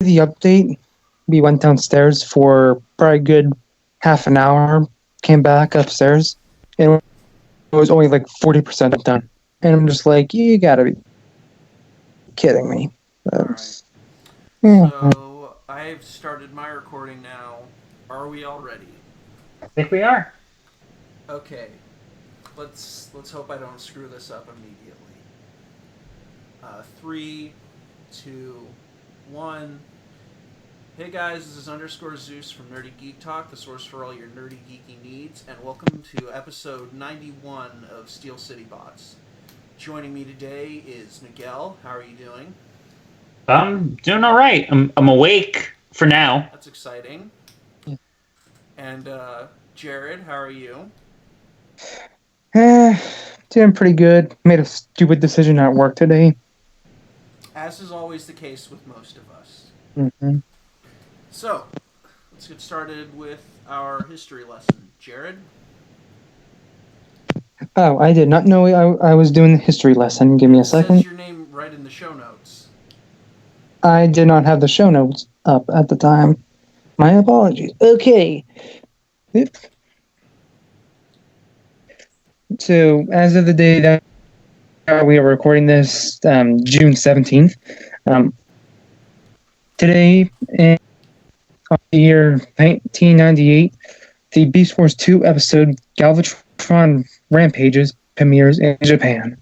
the update, we went downstairs for probably a good half an hour, came back upstairs, and it was only like 40% done. And I'm just like, you gotta be kidding me. All right. Yeah. So I've started my recording now. Are we all ready? I think we are. Okay. Let's hope I don't screw this up immediately. 3, 2, 1. Hey guys, this is underscore Zeus from Nerdy Geek Talk, the source for all your nerdy geeky needs, and welcome to episode 91 of Steel City Bots. Joining me today is Miguel. How are you doing? I'm doing all right. I'm awake for now. That's exciting. And Jared, how are you? Doing pretty good. Made a stupid decision at work today. As is always the case with most of us. Mm-hmm. So, let's get started with our history lesson. Jared? Oh, I did not know I was doing the history lesson. Give me a It second. says your name right in the show notes. I did not have the show notes up at the time. My apologies. Okay. So, as of the day that we are recording this, June 17th, today in the year 1998, the Beast Wars 2 episode Galvatron Rampages premieres in Japan.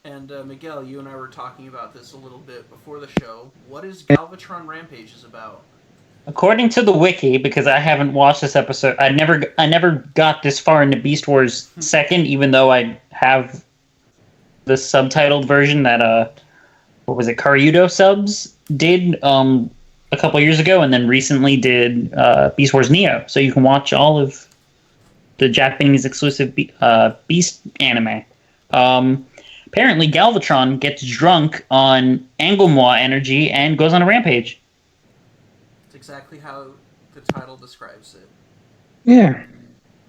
And Miguel, you and I were talking about this a little bit before the show. What is Galvatron Rampages about? According to the wiki, because I haven't watched this episode, I never got this far into Beast Wars second, even though I have the subtitled version that what was it, Karyudo subs did a couple years ago, and then recently did Beast Wars Neo, so you can watch all of the Japanese exclusive Beast anime. Apparently, Galvatron gets drunk on Anglemois energy and goes on a rampage. Exactly how the title describes it. Yeah.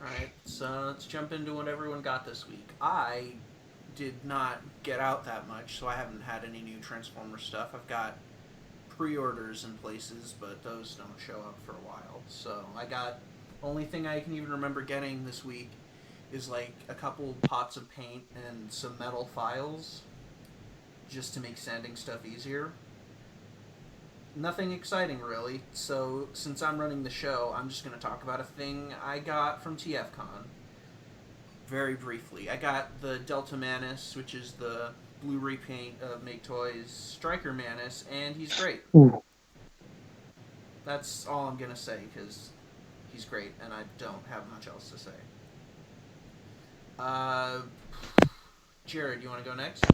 Alright, so let's jump into what everyone got this week. I did not get out that much, so I haven't had any new Transformer stuff. I've got pre-orders in places, but those don't show up for a while. So I got, only thing I can even remember getting this week is like a couple pots of paint and some metal files just to make sanding stuff easier. Nothing exciting, really. So, since I'm running the show, I'm just going to talk about a thing I got from TFCon. Very briefly. I got the Delta Manus, which is the blue repaint of Make Toys Striker Manus, and he's great. Ooh. That's all I'm going to say, because he's great, and I don't have much else to say. Jared, you want to go next?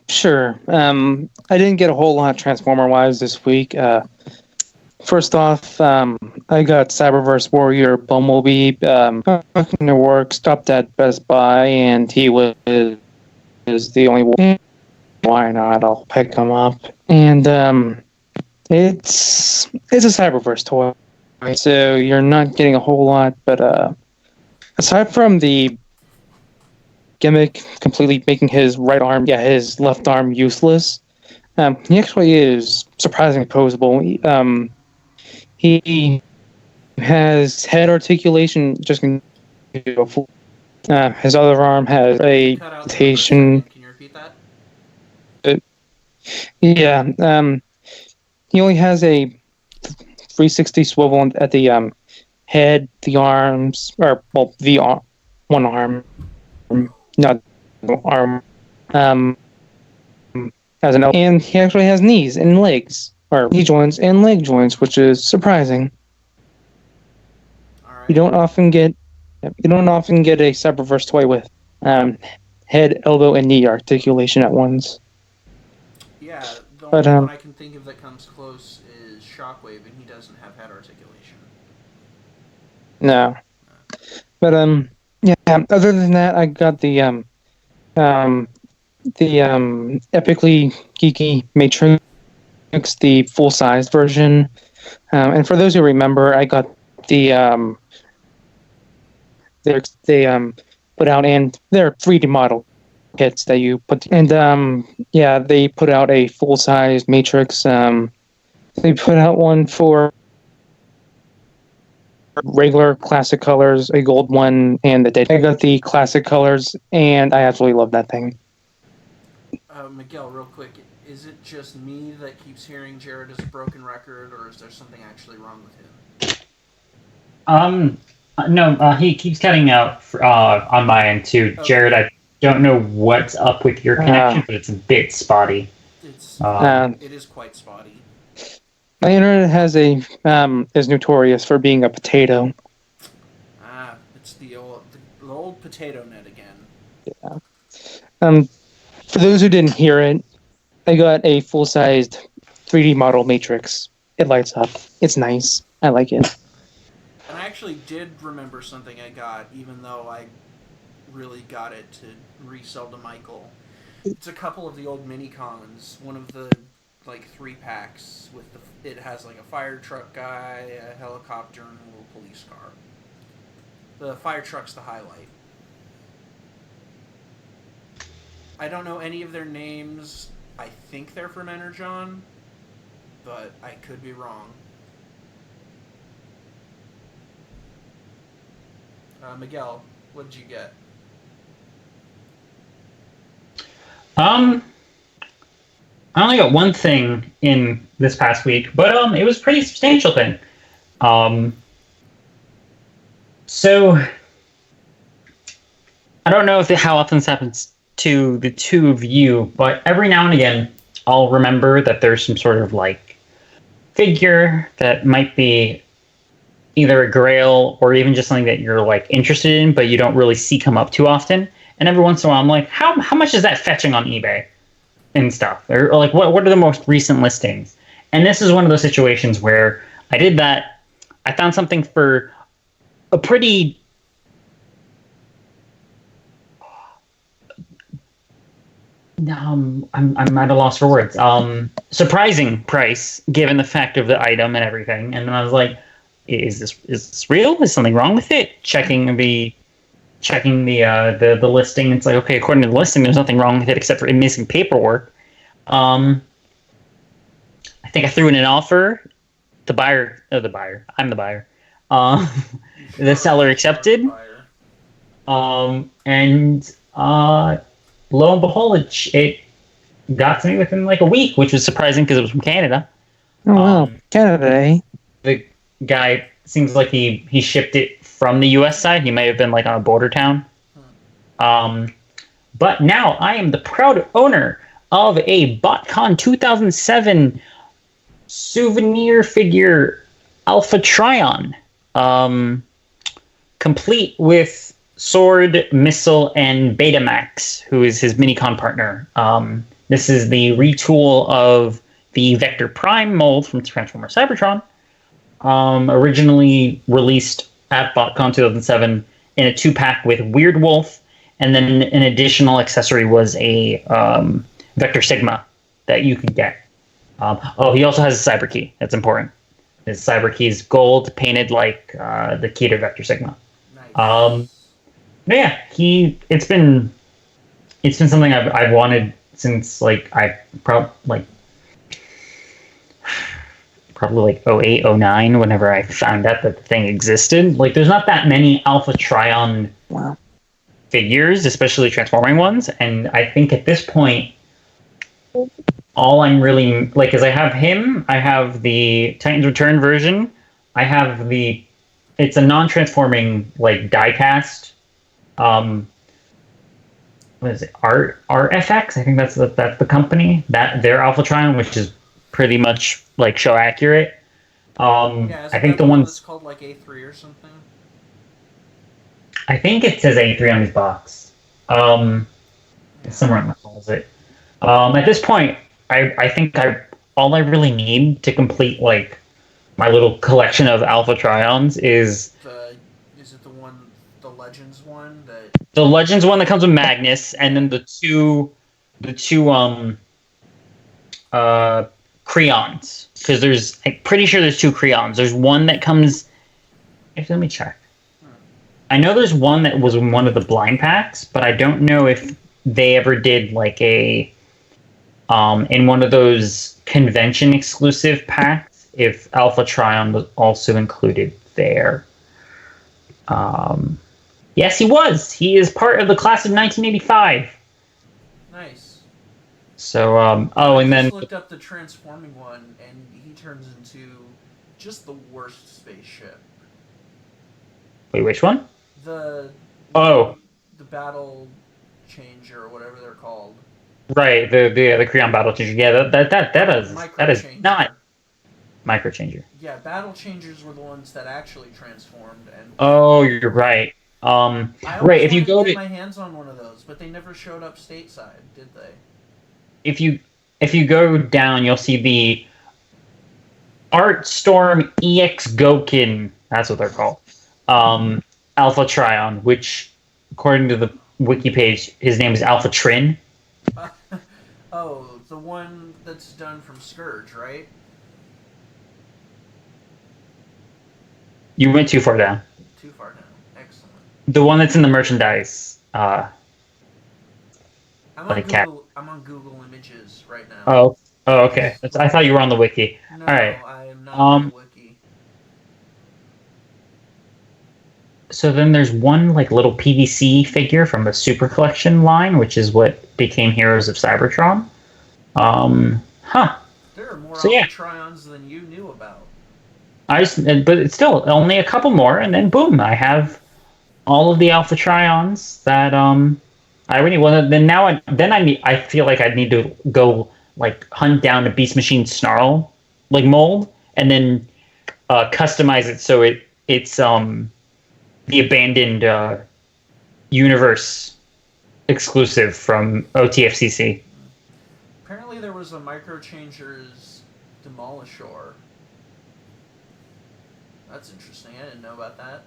Sure. I didn't get a whole lot Transformer-wise this week. First off, I got Cyberverse Warrior Bumblebee. Fucking to work, stopped at Best Buy, and he was the only one. Why not? I'll pick him up. And it's a Cyberverse toy, so you're not getting a whole lot. But aside from the gimmick completely making his his left arm useless, he actually is surprisingly posable. He has head articulation just beautiful. His other arm has a rotation. Can you repeat that? Yeah, he only has a 360 swivel at the head, the arms, or well, one arm. Not arm, as an, and he actually has knees and legs, or knee joints and leg joints, which is surprising. All right. You don't often get a Cyberverse toy with head, elbow, and knee articulation at once. Yeah, the only one I can think of that comes close is Shockwave, and he doesn't have head articulation. No, but yeah. Other than that, I got the epically geeky Matrix, the full-sized version. And for those who remember, I got the they put out and their 3D model kits that you put, and yeah, they put out a full-size matrix. They put out one for regular classic colors, a gold one, and the dead. I got the classic colors, and I absolutely love that thing. Miguel, real quick, is it just me that keeps hearing Jared is a broken record, or is there something actually wrong with him? No, he keeps cutting out on my end too. Okay. Jared, I don't know what's up with your connection, but it's a bit spotty. It is quite spotty. My internet is notorious for being a potato. It's the old potato net again. Yeah. For those who didn't hear it, I got a full-sized 3D model matrix. It lights up. It's nice. I like it. And I actually did remember something I got, even though I really got it to resell to Michael. It's a couple of the old mini-cons. One of the 3 packs with it has a fire truck guy, a helicopter, and a little police car. The fire truck's the highlight. I don't know any of their names. I think they're from Energon, but I could be wrong. Miguel, what did you get? I only got one thing in this past week, but it was a pretty substantial thing. So I don't know how often this happens to the two of you, but every now and again, I'll remember that there's some sort of figure that might be either a grail or even just something that you're interested in, but you don't really see come up too often. And every once in a while, I'm like, how much is that fetching on eBay and stuff? Or what are the most recent listings? And this is one of those situations where I did that. I found something for a pretty I'm at a loss for words. Surprising price given the fact of the item and everything. And then I was like, is this real? Is something wrong with it? Checking the listing. It's okay, according to the listing, there's nothing wrong with it except for it missing paperwork. I think I threw in an offer. I'm the buyer. The seller accepted. And lo and behold, it got to me within a week, which was surprising because it was from Canada. Oh wow, Canada, eh? The guy seems like he shipped it from the U.S. side. He may have been on a border town. But now I am the proud owner of a BotCon 2007 souvenir figure Alpha Trion, complete with sword, missile, and Betamax, who is his Minicon partner. This is the retool of the Vector Prime mold from Transformer Cybertron, originally released at BotCon 2007 in a 2-pack with Weird Wolf, and then an additional accessory was a Vector Sigma that you could get. He also has a Cyber Key. That's important. His Cyber Key is gold, painted like the key to Vector Sigma. Nice. Yeah, it's been something I've wanted since probably 08, 09, whenever I found out that the thing existed. There's not that many Alpha Trion figures, especially transforming ones, and I think at this point, all I'm really is I have him, I have the Titans Return version, I have it's a non-transforming die-cast. What is it? RFX? I think that's the company. Their Alpha Trion, which is pretty much show accurate. I think the one that's called A3 or something. I think it says A3 on his box. It's somewhere in my closet. At this point, I think all I really need to complete my little collection of Alpha Trions is it the Legends one that the Legends one that comes with Magnus, and then the two Creons, because I'm pretty sure there's 2 Creons. There's one that comes. Actually, let me check. I know there's one that was in one of the blind packs, but I don't know if they ever did like a in one of those convention exclusive packs, if Alpha Trion was also included there. Yes, he was. He is part of the class of 1985. Nice. So, and I then just looked up the transforming one, and he turns into just the worst spaceship. wait, which one? The Oh, the battle changer or whatever they're called. right, the Creon Battle Changer. Yeah, that is Micro-changer. not Micro Changer. Yeah, battle changers were the ones that actually transformed. And Oh, you're right. I Right. always If you wanted go to get to my hands on one of those, but they never showed up stateside, did they? if you go down, you'll see the Art Storm EX Gokin. That's what they're called. Alpha Trion, which, according to the wiki page, his name is Alpha Trin. Oh, the one that's done from Scourge, right? You went too far down. Too far down. Excellent. The one that's in the merchandise. I'm Like cat. I'm on Google Images right now. Oh, okay. I thought you were on the wiki. No, All right. I am not on the wiki. So then there's one like little PVC figure from the Super Collection line, which is what became Heroes of Cybertron. There are more So, yeah. Trions than you knew about. But it's still only a couple more, and then boom, I have all of the Alpha Trions that I really want. Then I feel like I need to go like hunt down a Beast Machine Snarl like mold, and then customize it so it's the abandoned universe exclusive from OTFCC. Apparently, there was a Micro Changers Demolishor. That's interesting. I didn't know about that.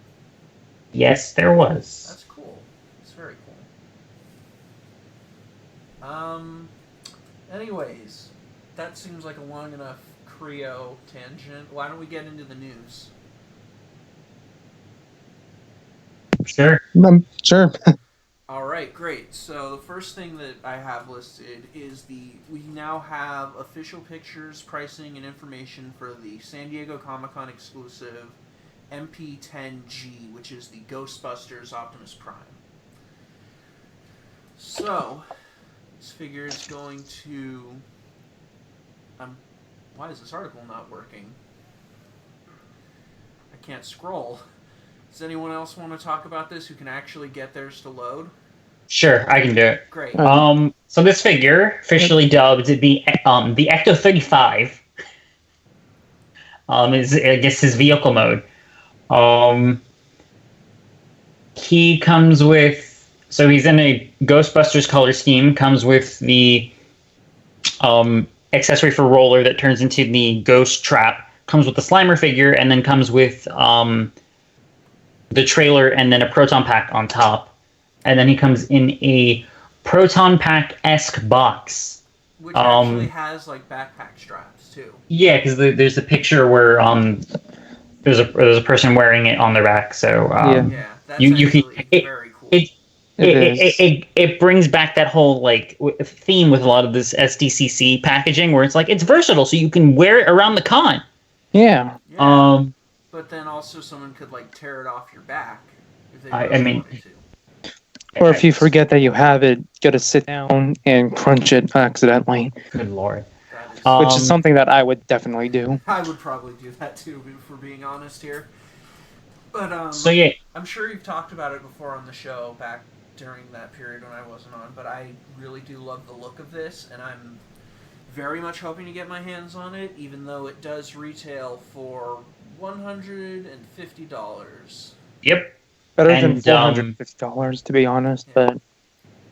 Yes, there was. That's cool. It's very cool. Anyways, that seems like a long enough Creo tangent. Why don't we get into the news? Sure. Sure. All right, great. So the first thing that I have listed is we now have official pictures, pricing, and information for the San Diego Comic-Con exclusive MP10G, which is the Ghostbusters Optimus Prime. So this figure is going to. Why is this article not working? I can't scroll. Does anyone else want to talk about this who can actually get theirs to load? Sure, I can do it. Great. So this figure, officially dubbed the Ecto 35, is I guess his vehicle mode. He comes with, so he's in a Ghostbusters color scheme. Comes with the accessory for roller that turns into the ghost trap. Comes with the Slimer figure, and then comes with the trailer and then a proton pack on top. And then he comes in a proton pack-esque box. Which actually has like backpack straps too. Yeah, because there's a picture where there's a person wearing it on their back. So yeah, that's very cool. It brings back that whole like theme with a lot of this SDCC packaging where it's like it's versatile, so you can wear it around the con. Yeah. But then also someone could like tear it off your back if they wanted to. Or if you forget that you have it, you gotta sit down and crunch it accidentally. Good lord. Which is something that I would definitely do. I would probably do that too, if we're being honest here. But so yeah, I'm sure you've talked about it before on the show back during that period when I wasn't on, but I really do love the look of this, and I'm very much hoping to get my hands on it, even though it does retail for $150. Yep. Better than $450, to be honest, yeah. But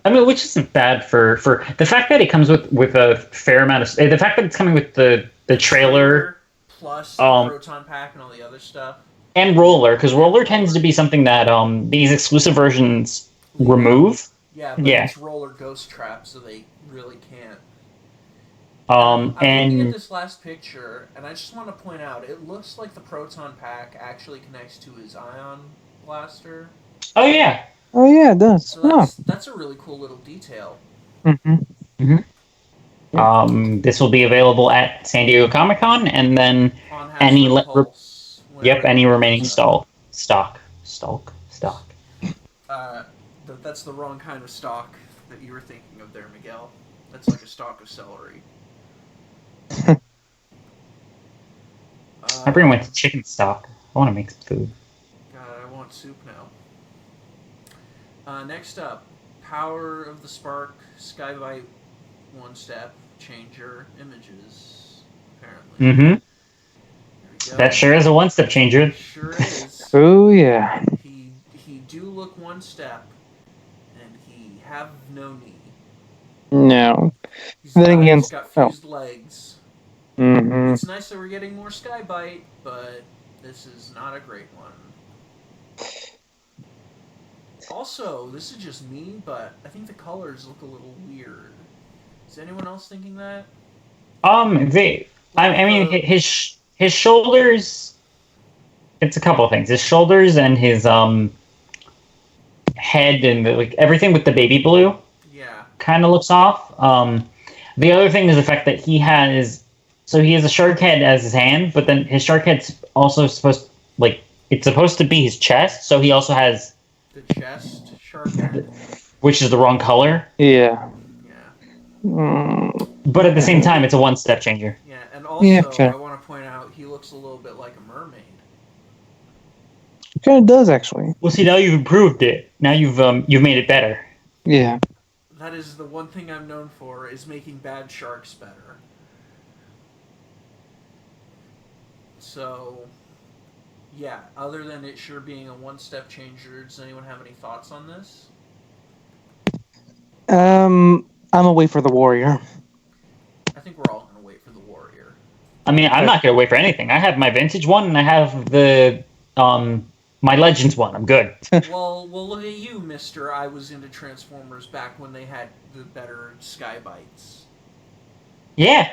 I mean, which isn't bad for the fact that it comes with a fair amount of the fact that it's coming with the trailer plus the proton pack and all the other stuff. And roller, because roller tends to be something that these exclusive versions remove. Yeah, but it's roller ghost trap, so they really can't. I'm looking at this last picture, and I just want to point out, it looks like the proton pack actually connects to his ion blaster. Oh yeah, Oh yeah, it does. So Oh. that's a really cool little detail. Mm-hmm. This will be available at San Diego Comic-Con, and then On any Hasbro Pulse. Whenever any it remaining comes up. stock. That's the wrong kind of stock that you were thinking of there, Miguel. That's like a stalk of celery. I bring my chicken stock. I want to make some food. God, I want soup now. Next up, Power of the Spark, Skybite, One Step, Changer, Images, apparently. Mm-hmm. There we go. That sure is a one-step changer. Sure is. Oh yeah. He do look one step, and he have no knee. No. He's Then again, got fused legs. Mm-hmm. It's nice that we're getting more Skybite, but this is not a great one. Also, this is just me, but I think the colors look a little weird. Is anyone else thinking that? I mean, his shoulders. It's a couple of things. His shoulders and his head and like everything with the baby blue. Yeah. Kind of looks off. The other thing is the fact that he has a shark head as his hand, but then his shark head's also it's supposed to be his chest, so he also has the chest shark head, which is the wrong color. Yeah. Yeah. But at the same time, it's a one-step changer. Yeah, and also I want to point out he looks a little bit like a mermaid. It kind of does actually. Well, see, now you've improved it. Now you've made it better. Yeah. That is the one thing I'm known for, is making bad sharks better. So, yeah, other than it sure being a one-step changer, does anyone have any thoughts on this? I'm gonna wait for the warrior. I think we're all gonna wait for the warrior. I mean, I'm not gonna wait for anything. I have my vintage one, and I have the my Legends one. I'm good. well, look at you, mister. I was into Transformers back when they had the better Skybites. Yeah.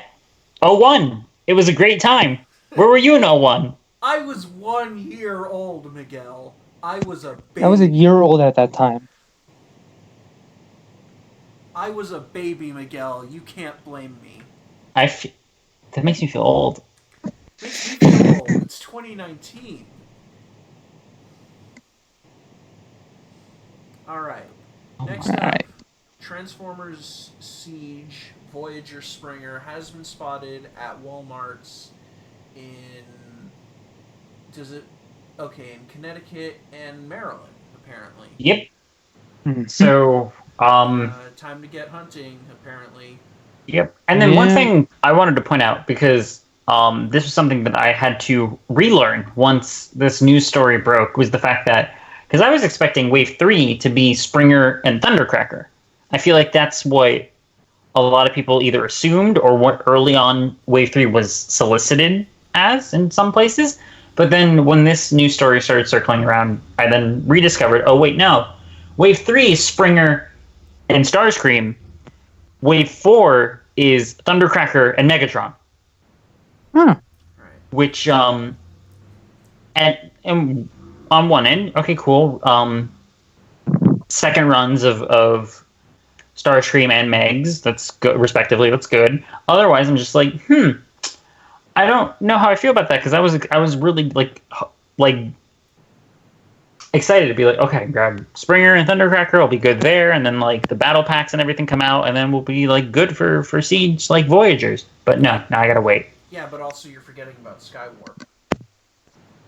01. It was a great time. Where were you in 01? I was 1 year old, Miguel. I was a baby. I was a year old at that time. I was a baby, Miguel. You can't blame me. That makes me feel old. Makes me feel old. It's 2019. Alright. Next up, Transformers Siege Voyager Springer has been spotted at Walmart's in Connecticut and Maryland, apparently. Yep. Mm-hmm. So, time to get hunting, apparently. Yep. And then one thing I wanted to point out, because this was something that I had to relearn once this news story broke, was the fact that, because I was expecting Wave 3 to be Springer and Thundercracker. I feel like that's what a lot of people either assumed or what early on Wave 3 was solicited as in some places. But then when this news story started circling around, I then rediscovered, oh wait, no. Wave 3 is Springer and Starscream. Wave 4 is Thundercracker and Megatron. Right. Which, and on one end, okay, cool. Second runs of Starscream and Megs, that's good, respectively. That's good. Otherwise, I'm just like, I don't know how I feel about that, because I was really like excited to be like, okay, grab Springer and Thundercracker, I'll be good there, and then like the battle packs and everything come out, and then we'll be like good for Siege like Voyagers. But no, now I gotta wait. Yeah, but also you're forgetting about Skywarp.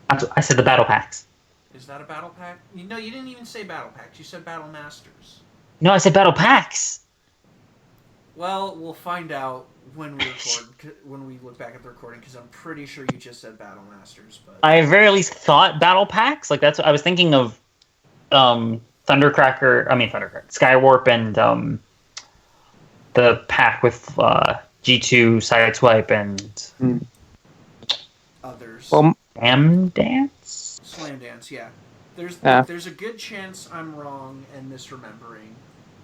I said the battle packs. Is that a battle pack? No, you didn't even say battle packs. You said battle masters. No, I said battle packs. Well, we'll find out when we record, when we look back at the recording, because I'm pretty sure you just said battle masters. But I very least thought battle packs. Like that's what I was thinking of. Thundercracker. Skywarp and the pack with G2 Sideswipe and others. Slam Dance. Slam Dance, yeah. There's a good chance I'm wrong and misremembering,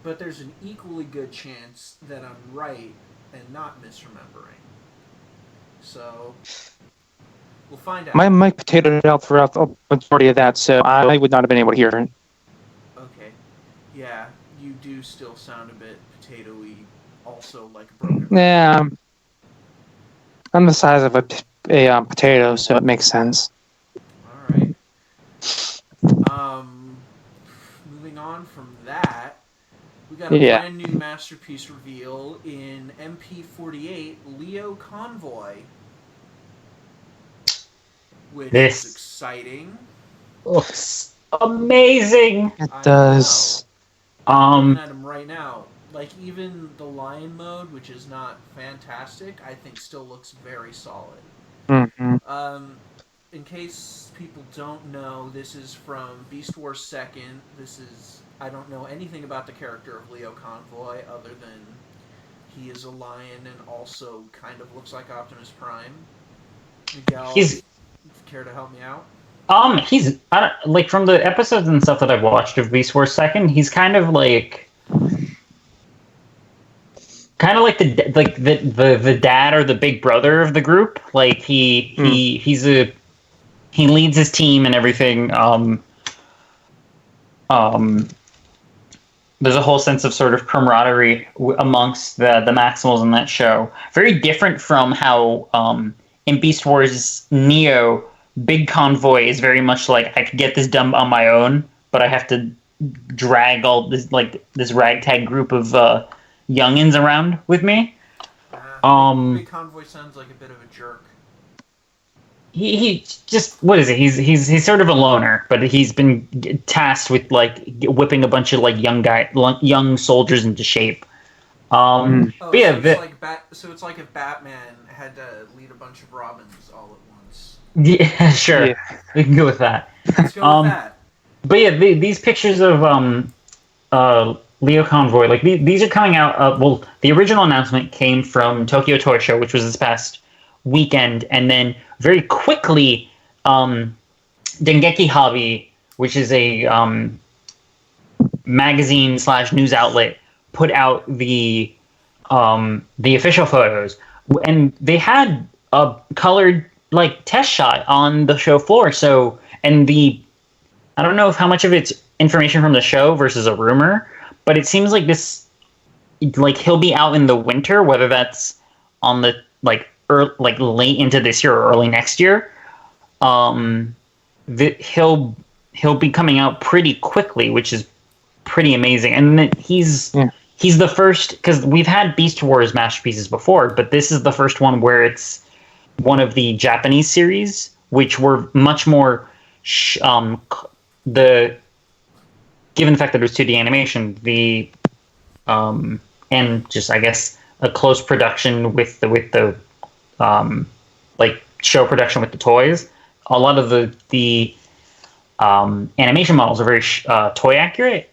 but there's an equally good chance that I'm right and not misremembering. So we'll find out. My mic potatoed out throughout the majority of that, so I would not have been able to hear it. Okay. do still sound a bit potato-y, also like a broken. Yeah, I'm the size of a potato, so it makes sense. All right. Moving on from that, we got a brand new masterpiece reveal in MP48 Leo Convoy, which is exciting. Looks amazing. It does. I'm looking at him right now. Like, even the lion mode, which is not fantastic, I think still looks very solid. Mm-hmm. In case people don't know, this is from Beast Wars 2nd. I don't know anything about the character of Leo Convoy other than he is a lion and also kind of looks like Optimus Prime. Miguel, care to help me out? He's like from the episodes and stuff that I've watched of Beast Wars 2nd. He's kind of like the dad or the big brother of the group. Like he leads his team and everything. There's a whole sense of sort of camaraderie amongst the Maximals in that show. Very different from how in Beast Wars Neo, Big Convoy is very much like, I could get this done on my own, but I have to drag all this this ragtag group of youngins around with me. Big Convoy sounds like a bit of a jerk. He just, what is it? He's sort of a loner, but he's been tasked with like whipping a bunch of like young soldiers into shape. So it's like if Batman had to lead a bunch of Robins all at once. Yeah, sure. Yeah. We can go with that. Let's go with that. But yeah, these pictures of Leo Convoy, like these are coming out. Well, the original announcement came from Tokyo Toy Show, which was this past weekend, and then very quickly, Dengeki Hobby, which is a magazine / news outlet, put out the official photos, and they had a colored like test shot on the show floor. So, and I don't know if how much of it's information from the show versus a rumor, but it seems like this, like he'll be out in the winter, whether that's on the late into this year or early next year. He'll be coming out pretty quickly, which is pretty amazing. And he's the first, because we've had Beast Wars masterpieces before, but this is the first one where it's one of the Japanese series, which were much more given the fact that it was 2D animation, and just I guess a close production with the like show production with the toys. A lot of the animation models are very toy accurate.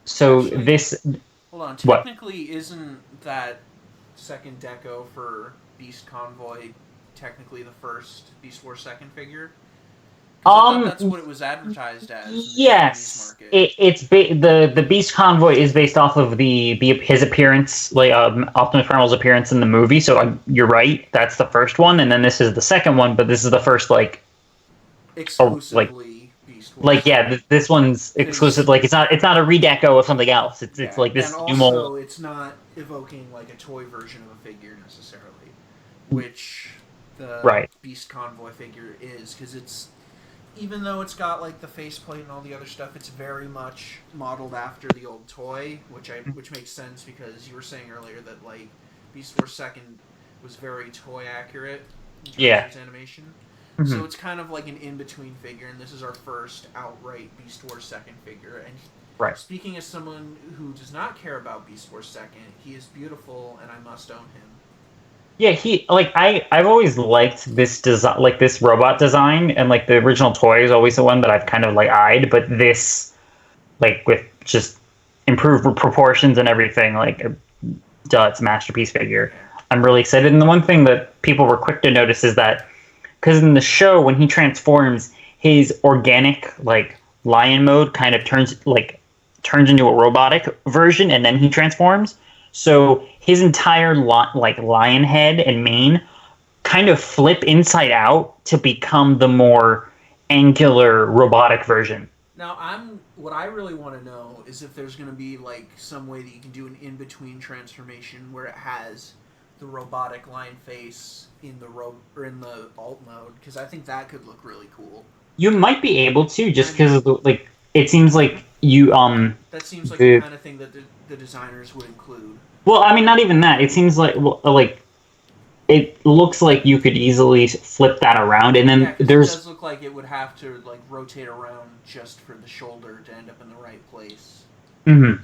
So actually, this... Hold on. Technically, isn't that second deco for Beast Convoy technically the first Beast Wars 2nd figure? I thought that's what it was advertised as. Yes, the Beast Convoy is based off of his appearance, like Optimus Primal's appearance in the movie. So you're right, that's the first one, and then this is the second one. But this is the first exclusively Beast Wars. Like this one's exclusive. Like it's not a redeco of something else. It's like this and new mold. Also, it's not evoking like a toy version of a figure necessarily, which the Beast Convoy figure is, because it's. Even though it's got like the faceplate and all the other stuff, it's very much modeled after the old toy, which makes sense because you were saying earlier that like Beast Wars 2nd was very toy accurate in terms of its animation. Mm-hmm. So it's kind of like an in-between figure, and this is our first outright Beast Wars 2nd figure. And speaking as someone who does not care about Beast Wars 2nd, he is beautiful, and I must own him. Yeah, I've always liked this design, like this robot design, and like the original toy is always the one that I've kind of like eyed, but this, like with just improved proportions and everything, like, it's a masterpiece figure. I'm really excited, and the one thing that people were quick to notice is that, because in the show, when he transforms, his organic, like, lion mode kind of turns into a robotic version, and then he transforms. So his entire lion head and mane kind of flip inside out to become the more angular robotic version. Now, what I really want to know is if there's going to be like some way that you can do an in-between transformation where it has the robotic lion face in the in the alt mode, because I think that could look really cool. You might be able to, just because like it seems like you That seems like the kind of thing that the designers would include. Well, I mean, not even that. It seems like it looks like you could easily flip that around, and then there's. It does look like it would have to like rotate around just for the shoulder to end up in the right place. Mm-hmm.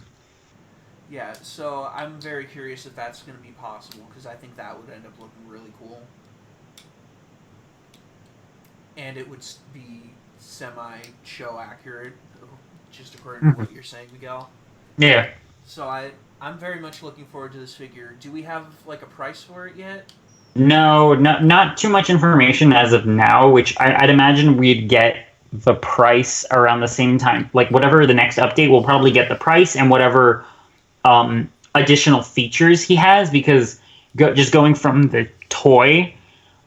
Yeah, so I'm very curious if that's going to be possible, because I think that would end up looking really cool. And it would be semi-show accurate, just according to what you're saying, Miguel. Yeah. So I'm very much looking forward to this figure. Do we have like a price for it yet? No, not too much information as of now, which I'd imagine we'd get the price around the same time. Like whatever the next update, we'll probably get the price and whatever additional features he has, because just going from the toy,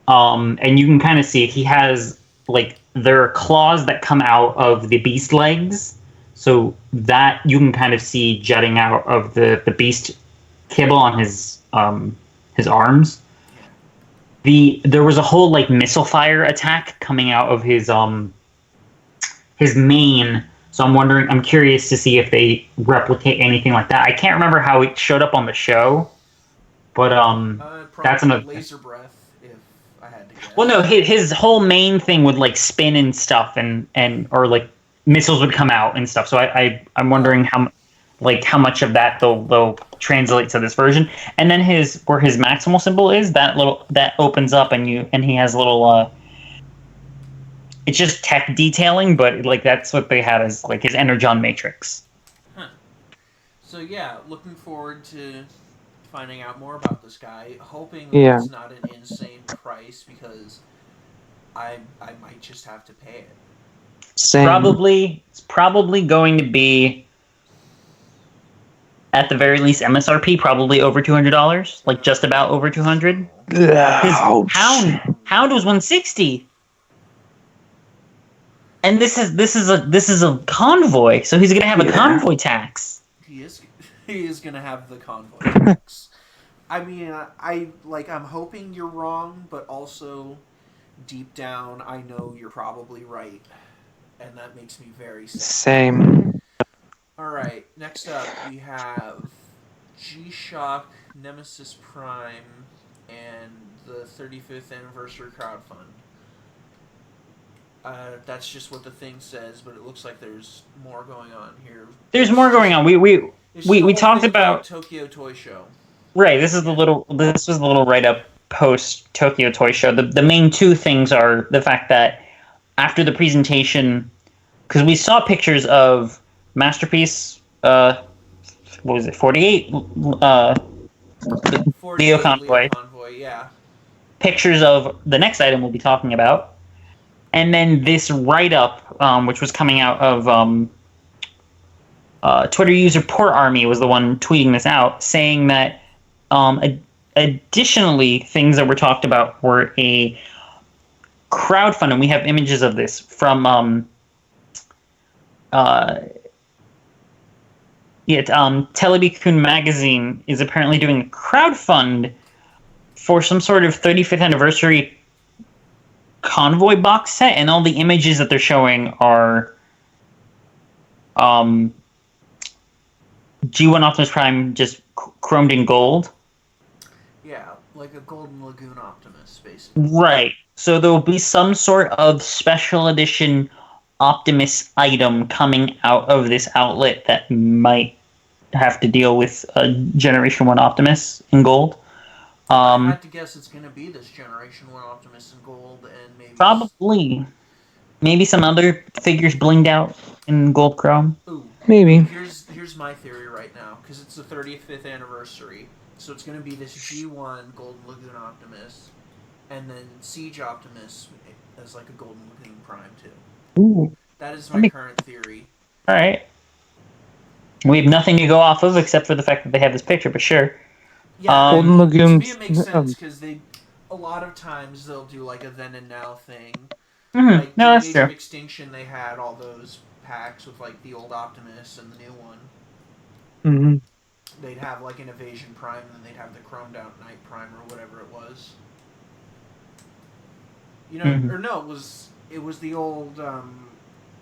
and you can kind of see he has like there are claws that come out of the beast legs, so that you can kind of see jutting out of the beast kibble on his arms. There was a whole like missile fire attack coming out of his mane. So I'm curious to see if they replicate anything like that. I can't remember how it showed up on the show, but that's another laser breath, if I had to guess. Well, no, his whole main thing would like spin and stuff, and or like missiles would come out and stuff. So I'm wondering how much of that they'll translate to this version. And then where his maximal symbol is, that opens up and he has a little it's just tech detailing, but like that's what they had as like his energon matrix. Huh. So yeah, looking forward to finding out more about this guy. Hoping it's not an insane price, because I might just have to pay it. Same. It's probably going to be at the very least MSRP, probably over $200, like just about over $200. Hound was $160. And this is a convoy, so he's gonna have a convoy tax. He is gonna have the convoy tax. I mean, I'm hoping you're wrong, but also deep down, I know you're probably right, and that makes me very sad. Same. All right, next up we have G-Shock, Nemesis Prime, and the 35th anniversary crowdfund. That's just what the thing says, but it looks like there's more going on here. There's more going on. We talked about Tokyo Toy Show. Right. This was the little write up post Tokyo Toy Show. The main two things are the fact that after the presentation, because we saw pictures of Masterpiece, what was it, 48? Leo Convoy. Yeah. Pictures of the next item we'll be talking about. And then this write-up, which was coming out of Twitter user Port Army was the one tweeting this out, saying that additionally, things that were talked about were a crowdfund, and we have images of this from Telebikun magazine is apparently doing a crowdfund for some sort of 35th anniversary convoy box set, and all the images that they're showing are G1 Optimus Prime just chromed in gold. Yeah, like a Golden Lagoon Optimus, basically. Right. So there will be some sort of special edition Optimus item coming out of this outlet that might have to deal with a Generation 1 Optimus in gold. I have to guess it's going to be this Generation 1 Optimus in gold, and maybe... Probably. Maybe some other figures blinged out in gold chrome. Ooh. Maybe. Here's my theory right now, because it's the 35th anniversary, so it's going to be this G1 Golden Lagoon Optimus, and then Siege Optimus as like a Golden Lagoon Prime, too. Ooh. That is my current theory. Alright. We have nothing to go off of except for the fact that they have this picture, but sure. Yeah, Golden Lagoon. To me it makes sense, because a lot of times they'll do like a then and now thing. Mm-hmm. Like no, the that's Age true. of Extinction, they had all those packs with like the old Optimus and the new one. Mm-hmm. They'd have like an Evasion Prime, and then they'd have the chromed out Knight Prime or whatever it was. You know, Mhm. or no, it was the old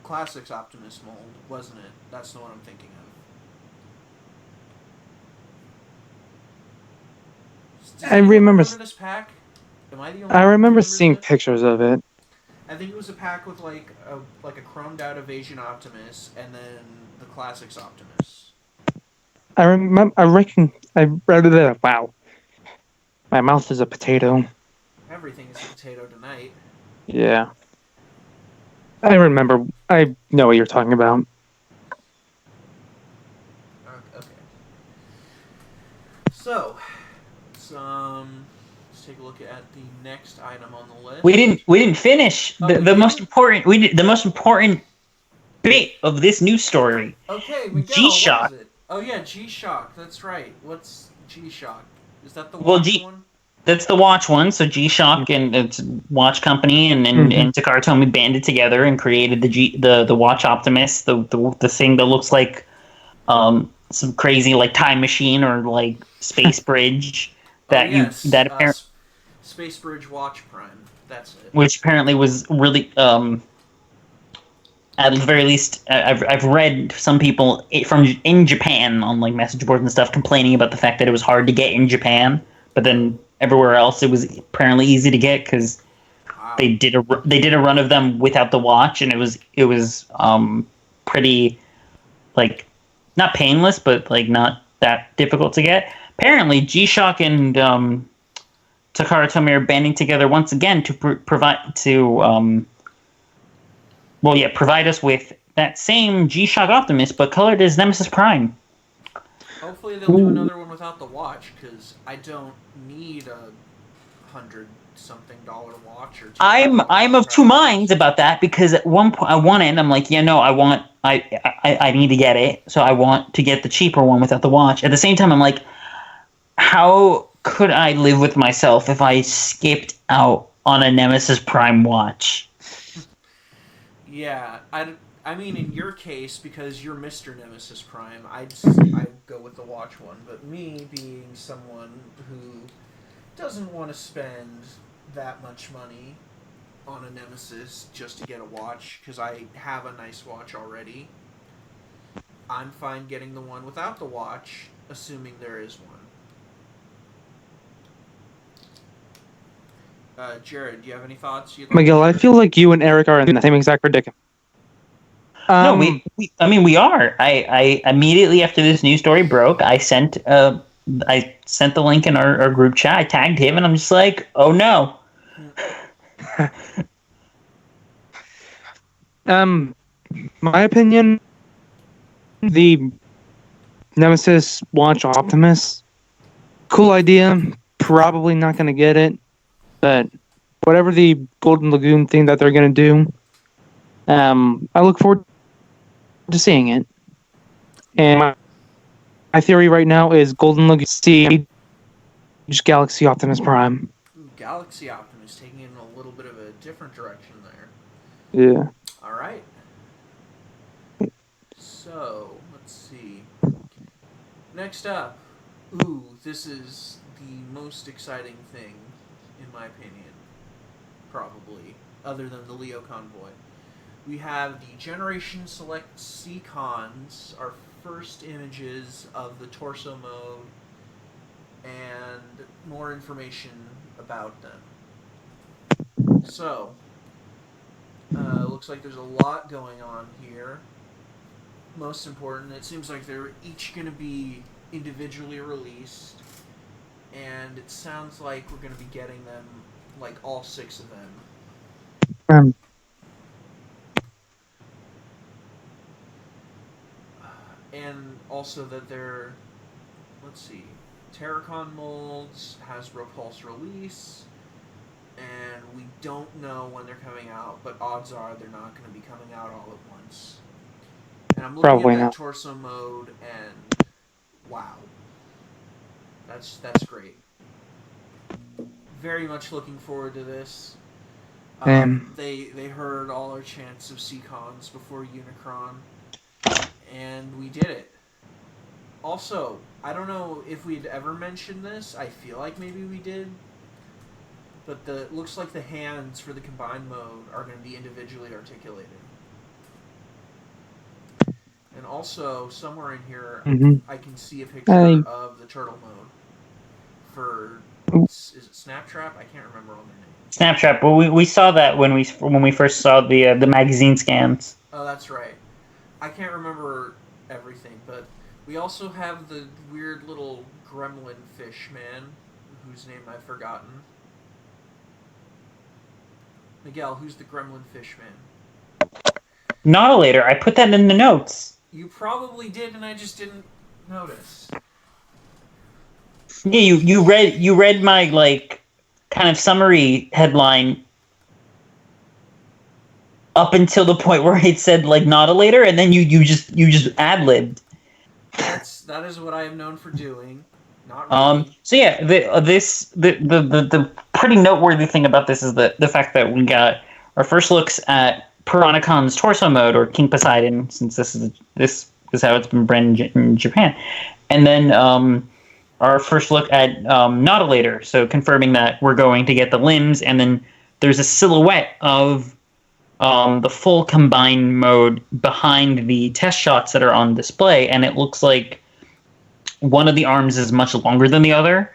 Classics Optimus mold, wasn't it? That's the one I'm thinking of. Does I anyone remember. remember this pack? Am I the only I one who remember remembers seeing it? pictures of it. I think it was a pack with like a chromed out Evasion Optimus and then the Classics Optimus. I remember. I reckon. I read it. Wow, my mouth is a potato. Everything is a potato tonight. Yeah, I remember. I know what you're talking about. Okay. So, let's take a look at the next item on the list. We didn't finish Oh, the we didn't? most important. The most important bit of this news story. Okay, Miguel, G-Shock. what is it? Oh yeah, G-Shock. That's right. What's G-Shock? Is that the Well, watch one? That's the watch one. So G-Shock and its watch company and Takara Tomy banded together and created the watch Optimus, the thing that looks like some crazy like time machine or like space bridge that Space Bridge Watch Prime. That's it. which apparently was really at the very least I've read some people from in Japan on like message boards and stuff complaining about the fact that it was hard to get in Japan, but then everywhere else it was apparently easy to get because they did a run of them without the watch, and it was pretty like not painless, but like not that difficult to get. Apparently, G-Shock and Takara Tomy are banding together once again to provide us with that same G-Shock Optimus, but colored as Nemesis Prime. Hopefully they'll do another one without the watch, because I don't need a $100-something watch or I'm of two minds about that because at one end I'm like, yeah, no, I need to get it, so I want to get the cheaper one without the watch. At the same time, I'm like, how could I live with myself if I skipped out on a Nemesis Prime watch? Yeah, I mean, in your case, because you're Mr. Nemesis Prime, I'd go with the watch one. But me, being someone who doesn't want to spend that much money on a Nemesis just to get a watch, because I have a nice watch already, I'm fine getting the one without the watch, assuming there is one. Jared, do you have any thoughts? Miguel, I feel like you and Eric are in the same exact predicament. No, we are. I immediately after this news story broke, I sent the link in our group chat. I tagged him, and I'm just like, oh no. My opinion, the Nemesis Watch Optimus, cool idea. Probably not going to get it, but whatever the Golden Lagoon thing that they're going to do, I look forward to seeing it. And my theory right now is Golden Lagoon Siege Galaxy Optimus Prime. Ooh, Galaxy Optimus taking it in a little bit of a different direction there. Yeah. All right. So, let's see. Next up. Ooh, this is the most exciting thing, in my opinion. Probably. Other than the Leo Convoy. We have the Generation Select Seacons, our first images of the torso mode, and more information about them. So, looks like there's a lot going on here. Most important, it seems like they're each going to be individually released, and it sounds like we're going to be getting them, like all 6 of them. And also that they're, let's see, Terracon molds, has Repulse release, and we don't know when they're coming out, but odds are they're not going to be coming out all at once. And I'm looking Probably at that not. torso mode, and wow, that's great. Very much looking forward to this. They heard all our chants of Seacons before Unicron, and we did it. Also, I don't know if we'd ever mentioned this. I feel like maybe we did. But it looks like the hands for the combined mode are going to be individually articulated. And also, somewhere in here, I can see a picture of the turtle mode for... Is it Snaptrap? I can't remember all their names. Snaptrap. Well, we saw that when we first saw the magazine scans. Oh, that's right. I can't remember everything, but we also have the weird little gremlin fish man, whose name I've forgotten. Miguel, who's the gremlin fish man? Nautilator. I put that in the notes. You probably did, and I just didn't notice. Yeah, you read my like kind of summary headline up until the point where it said like Nautilator, and then you just ad-libbed. That is what I am known for doing. Not really. So yeah, the pretty noteworthy thing about this is the fact that we got our first looks at Piranacon's torso mode, or King Poseidon, since this is how it's been branded in Japan, and then our first look at Nautilator, so confirming that we're going to get the limbs, and then there's a silhouette of the full combined mode behind the test shots that are on display, and it looks like one of the arms is much longer than the other,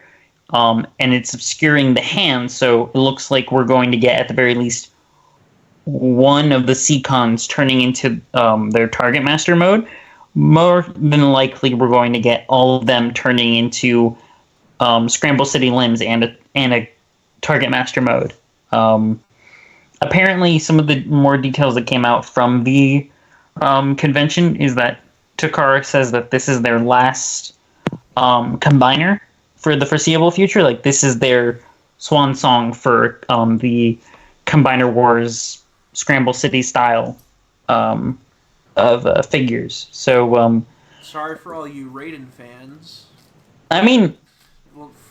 and it's obscuring the hands, so it looks like we're going to get, at the very least, one of the Seacons turning into their Target Master mode. More than likely, we're going to get all of them turning into Scramble City limbs and a Target Master mode. Apparently, some of the more details that came out from the convention is that Takara says that this is their last combiner for the foreseeable future. Like, this is their swan song for the Combiner Wars Scramble City style of figures. So, sorry for all you Raiden fans. I mean,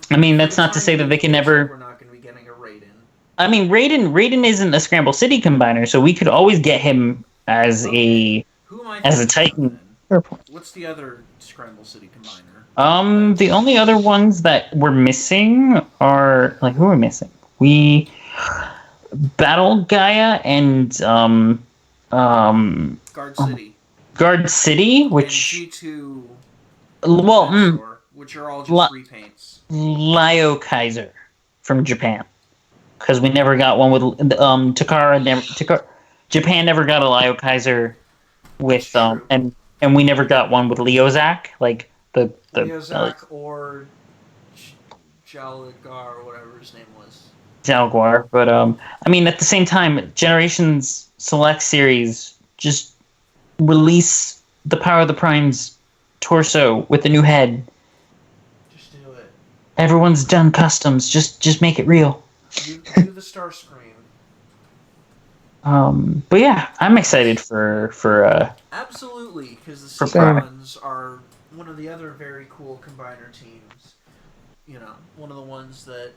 that's not to say that they can never... We're not going to be getting a Raiden. I mean, Raiden isn't a Scramble City combiner, so we could always get him as a Titan. What's the other Scramble City combiner? The only other ones that we're missing are, like, who are we missing? We Battle Gaia and Guard City. Guard City, which and G2 which are all just repaints. Lio Kaiser from Japan. Because we never got one with Takara. Japan never got a Lio Kaiser with and we never got one with Leozak, like the Leozak or Jalgar, or whatever his name was. Jalgar, but I mean, at the same time, Generations Select Series just release the Power of the Prime's torso with a new head. Just do it. Everyone's done customs. Just make it real. Do the Starscream. But yeah, I'm excited for absolutely, because the Seacons are one of the other very cool combiner teams. You know, one of the ones that...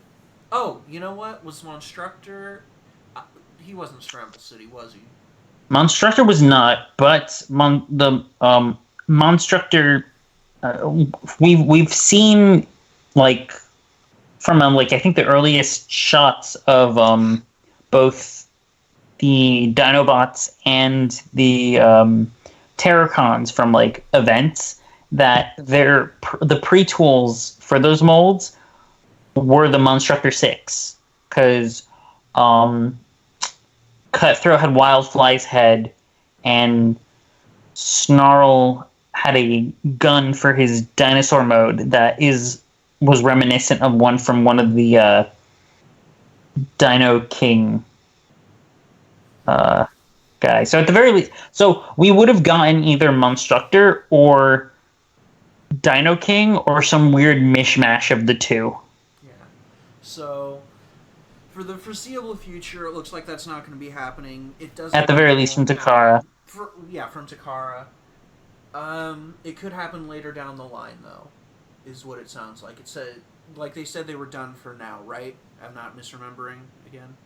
Oh, you know what? Was Monstructor... he wasn't Scramble City, was he? Monstructor was not, but Monstructor... we've seen, like, from, like, I think the earliest shots of both the Dinobots and the Terracons from, like, events, that the pre-tools for those molds were the Monstructor 6, because Cutthroat had Wildfly's head, and Snarl had a gun for his dinosaur mode that was reminiscent of one from one of the Dino King guys. So at the very least, so we would have gotten either Monstructor or Dino King, or some weird mishmash of the two. Yeah. So, for the foreseeable future, it looks like that's not going to be happening. It does. At the very least, from Takara. From Takara. It could happen later down the line, though, is what it sounds like. It said, like they said, they were done for now, right? I'm not misremembering again.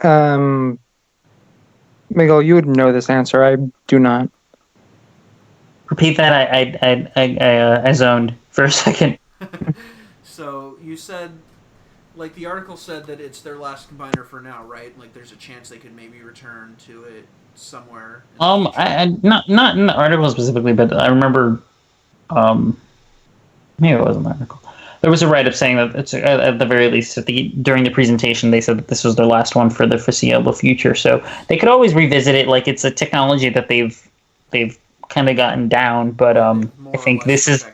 Miguel, you would know this answer. I do not. Repeat that. I zoned for a second. So you said, like the article said that it's their last combiner for now, right? Like there's a chance they could maybe return to it somewhere in the future. Not in the article specifically, but I remember. Maybe it wasn't an article. There was a write-up saying that it's at the very least during the presentation they said that this was their last one for the foreseeable future. So they could always revisit it. Like it's a technology that they've kind of gotten down, but I think this is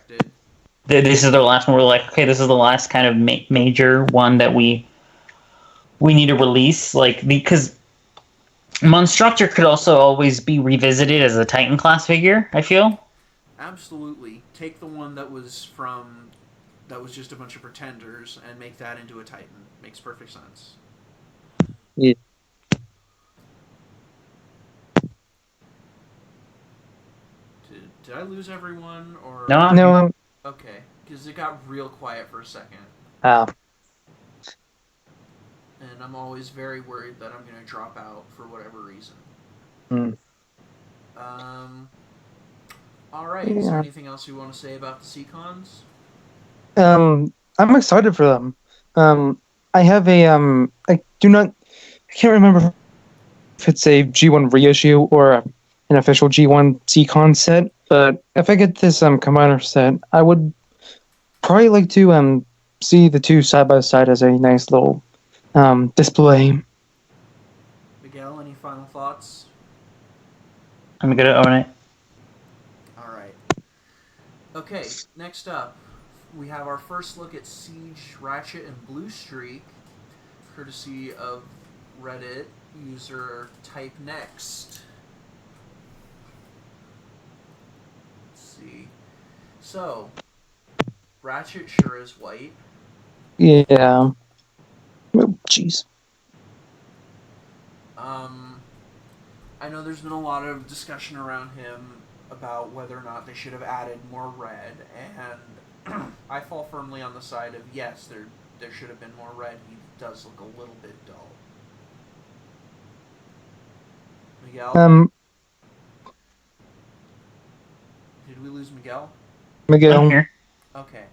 their last one. We're like, okay, this is the last kind of major one that we need to release. Like because Monstructor could also always be revisited as a Titan class figure. I feel. Absolutely. Take the one that was just a bunch of pretenders and make that into a Titan. Makes perfect sense. Yeah. Did I lose everyone or No. Okay, because it got real quiet for a second. Oh. And I'm always very worried that I'm going to drop out for whatever reason. All right. Is there anything else you want to say about the Seacons? I'm excited for them. I have a I can't remember if it's a G1 reissue or an official G1 Seacon set, but if I get this combiner set, I would probably like to see the two side by side as a nice little display. Miguel, any final thoughts? I'm gonna own it. All right. Okay, next up, we have our first look at Siege, Ratchet, and Blue Streak, courtesy of Reddit user Type Next. Let's see. So, Ratchet sure is white. Yeah. Oh, jeez. I know there's been a lot of discussion around him about whether or not they should have added more red, and I fall firmly on the side of yes, there should have been more red. He does look a little bit dull. Miguel? Did we lose Miguel? Miguel. I'm here. Okay.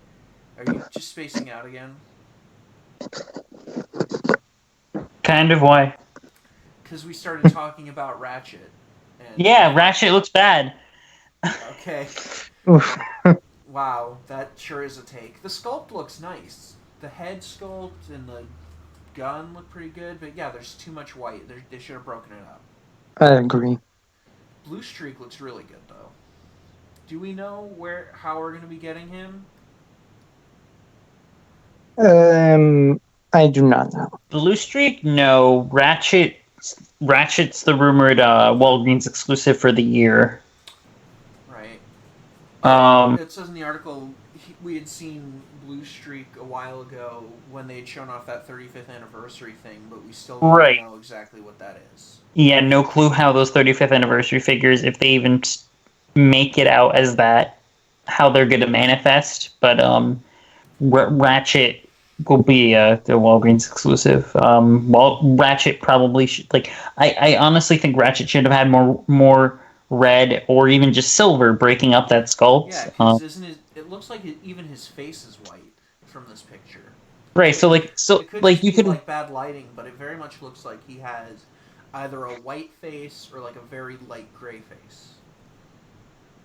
Are you just spacing out again? Kind of why. Because we started talking about Ratchet. And Yeah, Ratchet looks bad. Okay. Wow, that sure is a take. The sculpt looks nice. The head sculpt and the gun look pretty good, but yeah, there's too much white. They should have broken it up. I agree. Blue Streak looks really good, though. Do we know how we're going to be getting him? I do not know. Blue Streak, no. Ratchet's the rumored Walgreens exclusive for the year. Right. It says in the article we had seen Blue Streak a while ago when they had shown off that 35th anniversary thing, but we still don't know exactly what that is. Yeah, no clue how those 35th anniversary figures, if they even make it out as that, how they're going to manifest. But Ratchet will be the Walgreens exclusive. Ratchet probably should, I honestly think Ratchet should have had more red or even just silver breaking up that sculpt. Yeah, because it looks like even his face is white from this picture. Right, so it could you be could like bad lighting, but it very much looks like he has either a white face or like a very light gray face,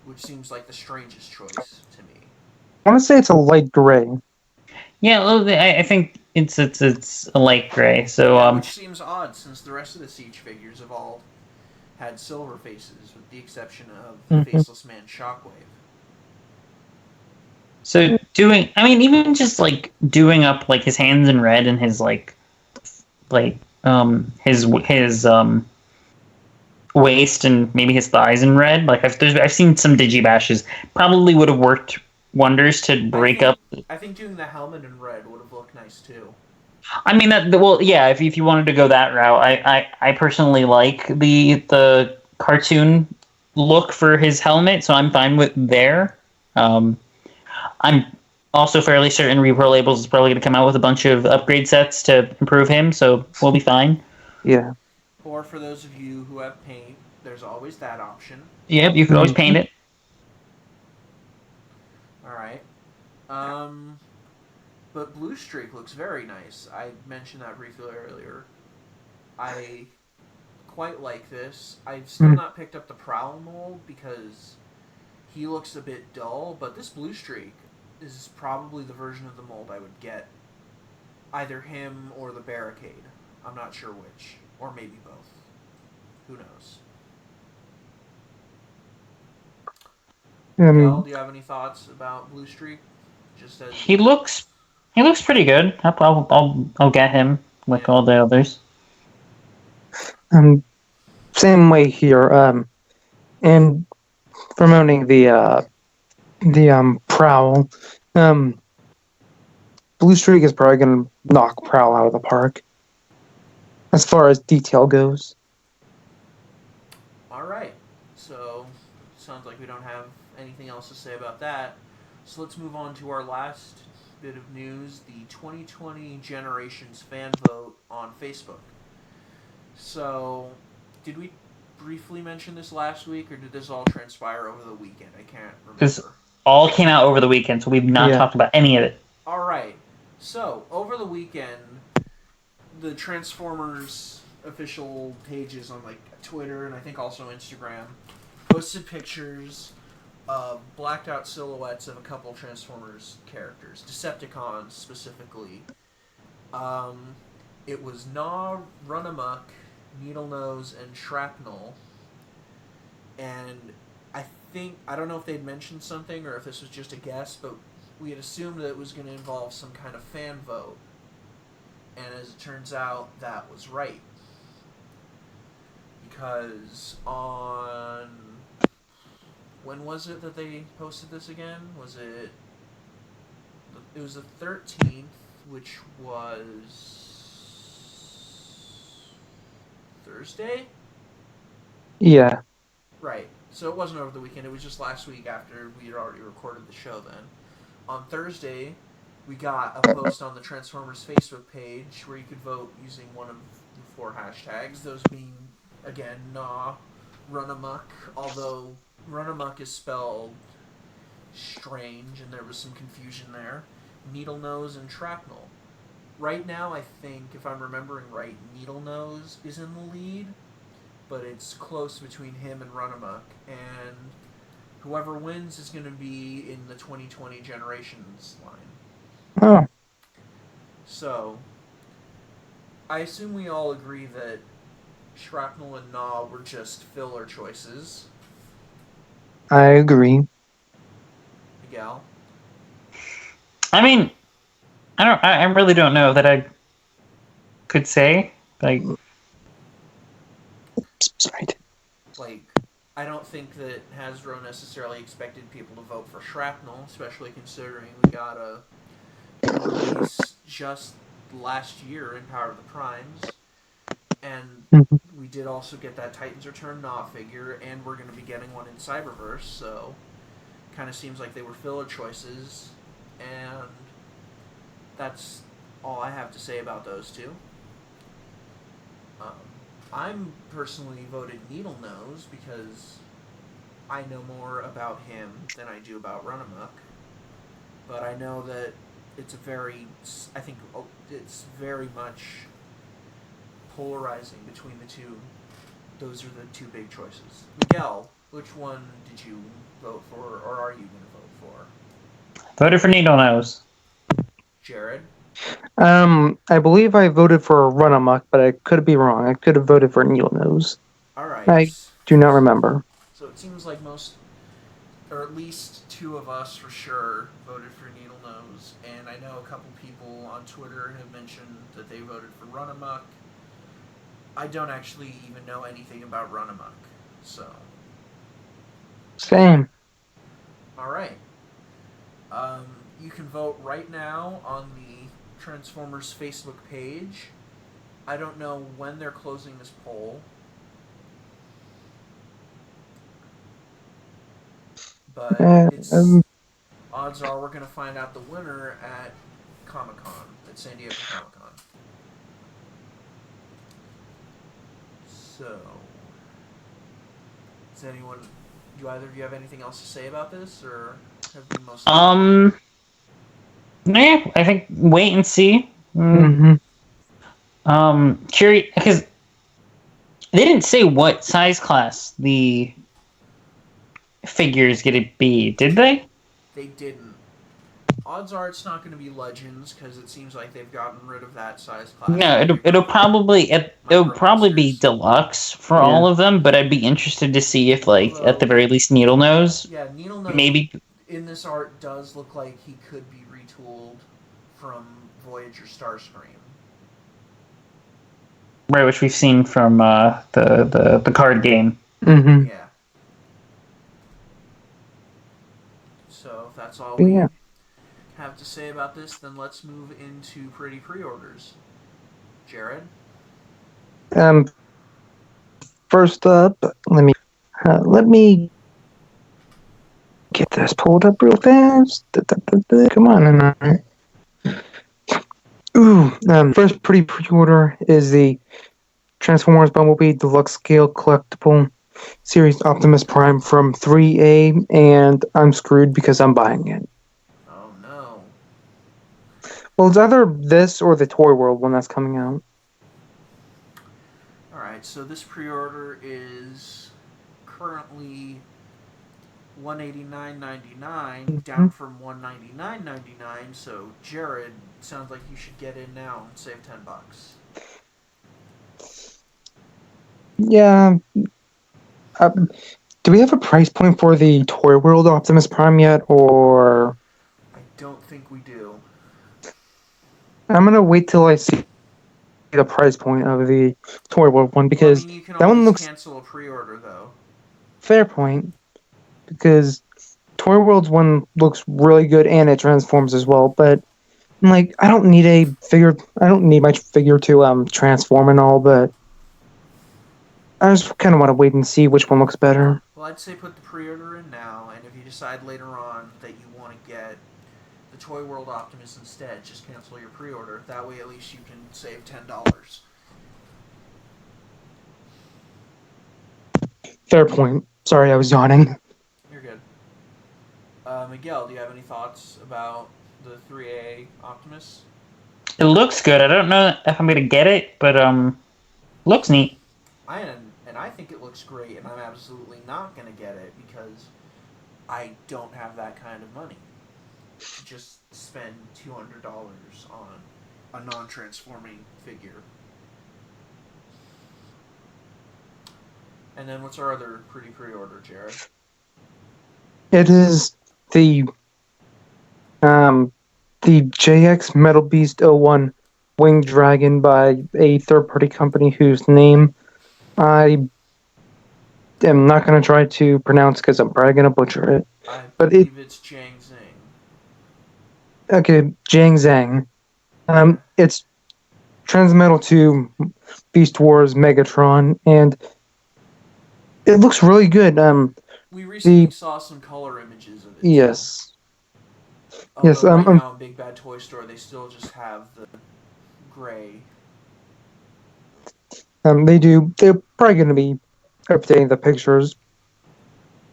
which seems like the strangest choice to me. I want to say it's a light gray. Yeah, well, I think it's a light gray. So which seems odd since the rest of the Siege figures have all had silver faces, with the exception of the Faceless Man Shockwave. So even just doing up his hands in red and his his waist and maybe his thighs in red. I've seen some digibashes. Probably would have worked wonders to break up. I think doing the helmet in red would have looked nice too. I mean if you wanted to go that route, I personally like the cartoon look for his helmet, so I'm fine with there. I'm also fairly certain Repro Labels is probably going to come out with a bunch of upgrade sets to improve him, so we'll be fine. Yeah. Or for those of you who have paint, there's always that option. Yep, you could always paint it. All right. But Blue Streak looks very nice. I mentioned that briefly earlier. I quite like this. I've still not picked up the Prowl mold because he looks a bit dull, but this Blue Streak is probably the version of the mold I would get. Either him or the Barricade. I'm not sure which. Or maybe both. Who knows? Miguel, do you have any thoughts about Blue Streak? Just as He looks pretty good. I'll get him like all the others. Same way here. And promoting the Prowl. Blue Streak is probably going to knock Prowl out of the park as far as detail goes. All right. So, sounds like we don't have anything else to say about that. So let's move on to our last bit of news, the 2020 Generations fan vote on Facebook. So, did we briefly mention this last week, or did this all transpire over the weekend? I can't remember. This all came out over the weekend, so we've not talked about any of it. All right. So, over the weekend, the Transformers official pages on like Twitter and I think also Instagram posted pictures of blacked out silhouettes of a couple Transformers characters, Decepticons specifically. It was Gnaw, Runamuck, Needlenose, and Shrapnel. And I don't know if they'd mentioned something or if this was just a guess, but we had assumed that it was going to involve some kind of fan vote. And as it turns out, that was right. Because on... When was it that they posted this again? It was the 13th, which was... Thursday? Yeah. Right. So it wasn't over the weekend. It was just last week after we had already recorded the show then. On Thursday, we got a post on the Transformers Facebook page where you could vote using one of the 4 hashtags. Those being, again, Gnaw, Runamuck, although Runamuck is spelled strange and there was some confusion there, Needlenose, and Shrapnel. Right now, I think, if I'm remembering right, Needlenose is in the lead, but it's close between him and Runamuck, and whoever wins is going to be in the 2020 Generations line. Oh. So, I assume we all agree that Shrapnel and Gnaw were just filler choices. I agree. Miguel? I mean, I really don't know that I could say. Like, Like, I don't think that Hasbro necessarily expected people to vote for Shrapnel, especially considering we got a release just last year in Power of the Primes. And we did also get that Titans Return Gnaw figure, and we're going to be getting one in Cyberverse, so kind of seems like they were filler choices, and that's all I have to say about those two. I'm personally voted Needlenose because I know more about him than I do about Runamuck, but I know that it's very much polarizing between the two. Those are the two big choices. Miguel, which one did you vote for, or are you going to vote for? Voted for Needlenose. Jared? I believe I voted for Runamuck, but I could be wrong. I could have voted for Needlenose. Alright. I do not remember. So it seems like most, or at least 2 of us for sure, voted for Needlenose, and I know a couple people on Twitter have mentioned that they voted for Runamuck. I don't actually even know anything about Runamuck, so... Same. Alright. You can vote right now on the Transformers Facebook page. I don't know when they're closing this poll, but odds are we're going to find out the winner at Comic-Con, at San Diego Comic-Con. So, do either of you have anything else to say about this, or have we mostly? Yeah, I think wait and see. Mm-hmm. Curious because they didn't say what size class the figure is going to be, did they? They didn't. Odds are it's not going to be Legends because it seems like they've gotten rid of that size class. No, And it'll, they've it'll gone with probably it'll Micro probably be Masters. deluxe for Yeah. all of them, but I'd be interested to see if, like, at the Although, very least, Needle Nose yeah, Needle Nose maybe, in this art does look like he could be retooled from Voyager Starscream. right, which we've seen from the card game. Mm-hmm. Yeah. So if that's all we Yeah. have to say about this, then let's move into pretty pre-orders. Jared? First up, let me get this pulled up real fast. Come on, and first pretty pre-order is the Transformers Bumblebee Deluxe Scale Collectible Series Optimus Prime from 3A, and I'm screwed because I'm buying it. Oh no. Well, it's either this or the Toy World one that's coming out. Alright, so this pre-order is currently $189.99, down from $199.99. So Jared, sounds like you should get in now and save $10. Yeah. Do we have a price point for the Toy World Optimus Prime yet, or I don't think we do. I'm gonna wait till I see the price point of the Toy World one because you can that one always looks cancel a pre-order though. fair point because Toy World's one looks really good and it transforms as well, but like I don't need a figure. I don't need my figure to transform and all, but I just kind of want to wait and see which one looks better. Well, I'd say put the pre-order in now, and if you decide later on that you want to get the Toy World Optimus instead, just cancel your pre-order. That way, at least you can save $10. Fair point. Sorry, I was yawning. You're good. Miguel, do you have any thoughts about the 3A Optimus? It looks good. I don't know if I'm gonna get it, but looks neat. I think it looks great, and I'm absolutely not going to get it because I don't have that kind of money to just spend $200 on a non-transforming figure. And then what's our other pretty pre-order, Jared? It is the JX Metal Beast '01 Winged Dragon by a third-party company whose name I am not going to try to pronounce because I'm probably going to butcher it. I But believe it's Jang Zing. Okay, Jiang Zhang. It's transmetal to Beast Wars Megatron, and it looks really good. We recently saw some color images of it. Yes. Although Yes. right now in Big Bad Toy Store, they still just have the gray. They do. They're probably going to be updating the pictures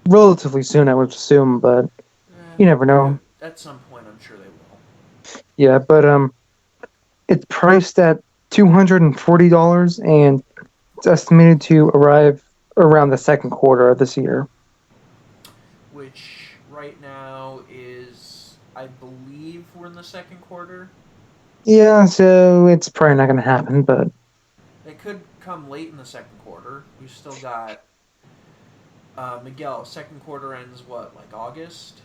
relatively soon, I would assume, but you never know. At some point, I'm sure they will. Yeah, but it's priced at $240, and it's estimated to arrive around the second quarter of this year. Which right now is, I believe, we're in the second quarter. Yeah, so it's probably not going to happen, but It could come late in the second quarter. We've still got Miguel. Second quarter ends what, like August?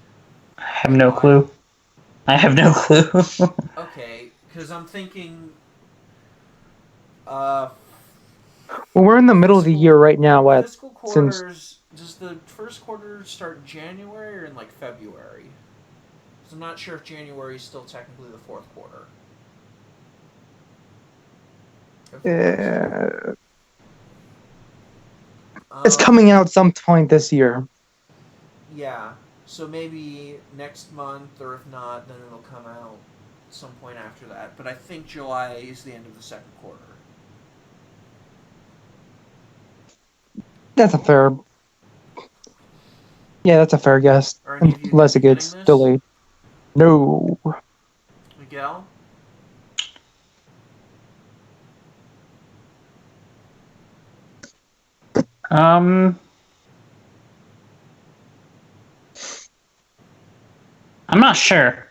I have no clue. I have no clue. Okay, because I'm thinking. Well, we're in the middle of the year right now. Fiscal quarters. Does the first quarter start January or in like February? So I'm not sure if January is still technically the fourth quarter. It's coming out some point this year. Yeah, so maybe next month, or if not, then it'll come out some point after that. But I think July is the end of the second quarter. That's a fair. Yeah, that's a fair guess. Are any of you Unless it getting gets this? delayed. No. Miguel? I'm not sure.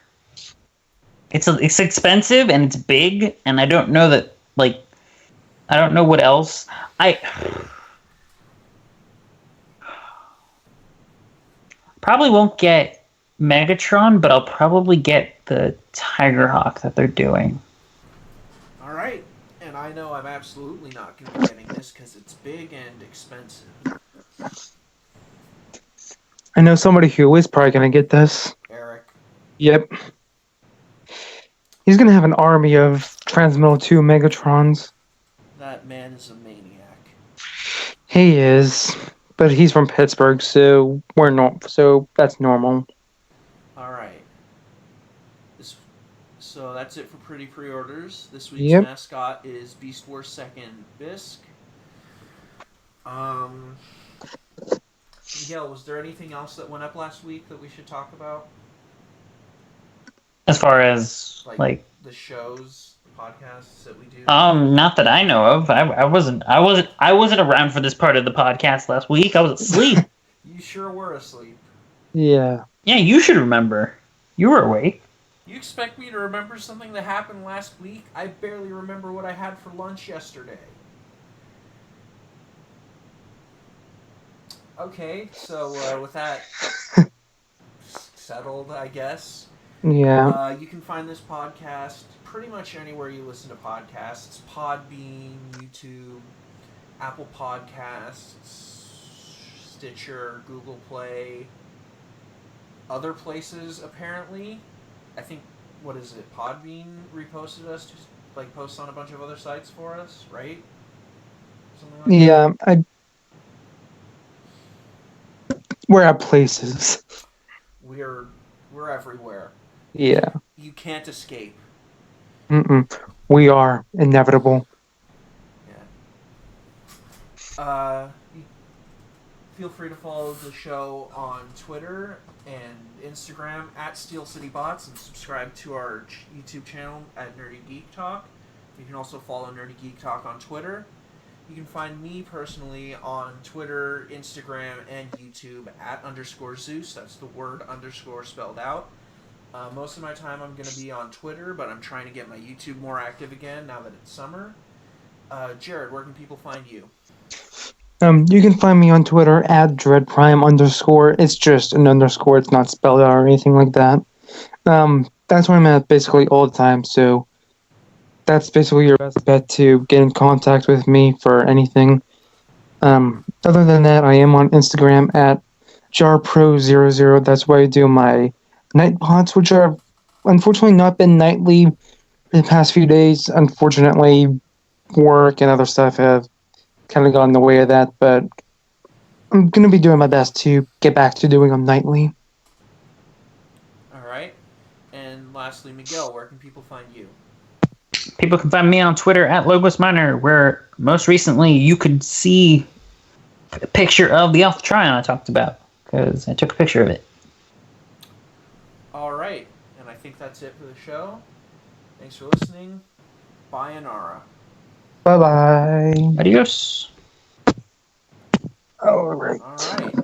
It's expensive and it's big, and I don't know that I don't know what else. I probably won't get Megatron, but I'll probably get the Tigerhawk that they're doing. All right. And I know I'm absolutely not going to be getting this because it's big and expensive. I know somebody who is probably going to get this. Eric. Yep. He's going to have an army of Transmetal 2 Megatrons. That man is a maniac. He is. But he's from Pittsburgh, so so that's normal. All right. So that's it for pretty pre-orders. This week's Yep. mascot is Beast Wars 2nd Bisque. Miguel, was there anything else that went up last week that we should talk about? As far as Like the shows, the podcasts that we do? not that I know of. I wasn't around for this part of the podcast last week. I was asleep. You sure were asleep. Yeah. Yeah, you should remember. You were awake. You expect me to remember something that happened last week? I barely remember what I had for lunch yesterday. Okay, so with that settled, I guess. Yeah. You can find this podcast pretty much anywhere you listen to podcasts. Podbean, YouTube, Apple Podcasts, Stitcher, Google Play. Other places, apparently. I think, what is it, Podbean reposted us to post on a bunch of other sites for us, right? Something like Yeah. We're at places. We're everywhere. Yeah. You can't escape. We are inevitable. Yeah. Feel free to follow the show on Twitter and Instagram at Steel City Bots and subscribe to our YouTube channel at Nerdy Geek Talk. You can also follow Nerdy Geek Talk on Twitter. You can find me personally on Twitter, Instagram, and YouTube at _Zeus. That's the word _ spelled out. Most of my time I'm going to be on Twitter, but I'm trying to get my YouTube more active again now that it's summer. Jared, where can people find you? You can find me on Twitter at @DreadPrime_. It's just an underscore. It's not spelled out or anything like that. That's where I'm at basically all the time. So that's basically your best bet to get in contact with me for anything. Other than that, I am on Instagram at JarPro00. That's where I do my night pods, which are unfortunately not been nightly in the past few days. Unfortunately, work and other stuff have kind of got in the way of that, but I'm going to be doing my best to get back to doing them nightly. All right. And lastly, Miguel, where can people find you? People can find me on Twitter at Logos Miner, where most recently you could see a picture of the Alpha Trion I talked about, because I took a picture of it. All right. And I think that's it for the show. Thanks for listening. Sayonara. Bye-bye. Adios. All right. All right.